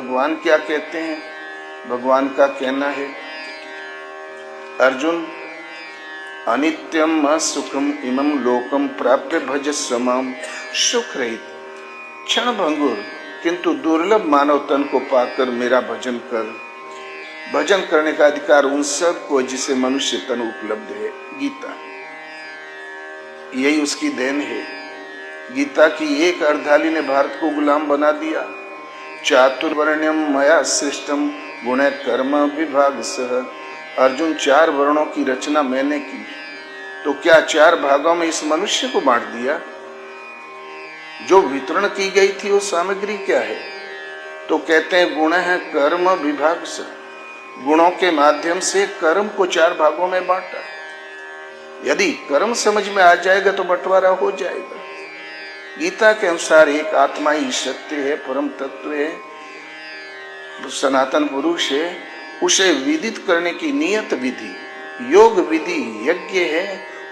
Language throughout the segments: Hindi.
भगवान क्या कहते हैं? भगवान का कहना है, अर्जुन अनित्यम असुखम इमं लोकम प्राप्य भजस्व माम। सुख रहित क्षण भंगुर किंतु दुर्लभ मानव तन को पाकर मेरा भजन कर। भजन करने का अधिकार उन सब को जिसे मनुष्य तन उपलब्ध है। गीता यही उसकी देन है। गीता की एक अर्धाली ने भारत को गुलाम बना दिया। चातुर्वर्ण्यम मया सृष्टम गुण कर्म विभाग सह। अर्जुन 4 वर्णों की रचना मैंने की, तो क्या 4 भागों में इस मनुष्य को बांट दिया? जो वितरण की गई थी वो सामग्री क्या है? तो कहते हैं गुण है कर्म विभाग से। गुणों के माध्यम से कर्म को 4 भागों में बांटा। यदि कर्म समझ में आ जाएगा तो बंटवारा हो जाएगा। गीता के अनुसार एक आत्मा ही सत्य है, परम तत्व है, सनातन पुरुष है। उसे विदित करने की नियत विधि योग विधि यज्ञ है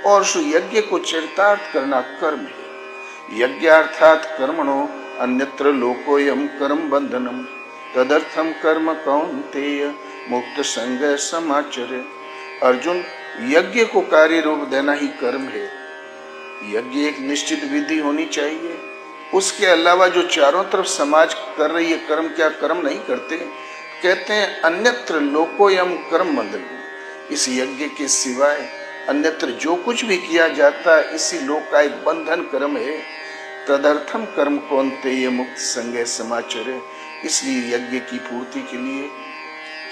और उस यज्ञ को चरितार्थ करना कर्म है। यज्ञ अर्थात कर्मणो अन्यत्र लोकोयम कर्म बंधनम तदर्थम कर्म कौन्तेय मुक्त संग समाचर। अर्जुन यज्ञ को कार्य रूप देना ही कर्म है। यज्ञ एक निश्चित विधि होनी चाहिए। उसके अलावा जो चारों तरफ समाज कर रही है कर्म, क्या कर्म नहीं करते? कहते हैं अन्यत्र लोकोयम कर्म बंधन। इस यज्ञ के सिवाय अन्यत्र जो कुछ भी किया जाता है इसी लोक का एक बंधन कर्म है। तदर्थम कर्म कौन्तेय मुक्त संग समाचर। इसलिए यज्ञ की पूर्ति के लिए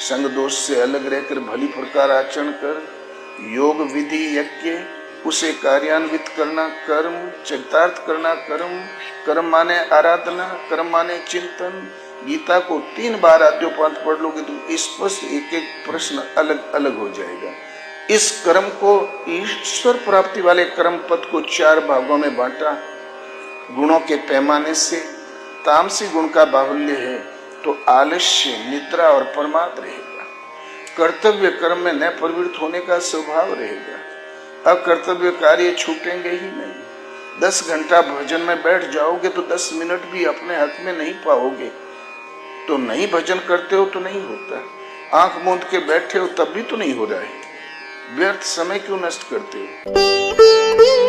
संग दोष से अलग रहकर भली प्रकार आचरण कर योग विधि यज्ञ उसे कार्यान्वित करना कर्म, चरितार्थ करना कर्म। कर्म माने आराधना, कर्म माने चिंतन। गीता को 3 बार आद्योपांत पढ़ लोगे तो स्पष्ट एक एक प्रश्न अलग अलग हो जाएगा। इस कर्म को ईश्वर प्राप्ति वाले कर्म पथ को 4 भागों में बांटा। गुणों के पैमाने से तामसी गुण का बाहुल्य है तो आलस्य, निद्रा और प्रमाद रहेगा। कर्तव्य कर्म में न प्रवृत्त होने का स्वभाव रहेगा। अकर्तव्य कार्य छूटेंगे ही नहीं। 10 घंटा भजन में बैठ जाओगे तो 10 मिनट भी अपने हक में नहीं पाओगे। तो नहीं भजन करते हो तो नहीं होता। आंख मूंद के बैठे हो तब भी तो नहीं हो रहा है। व्यर्थ समय क्यों नष्ट करते हो?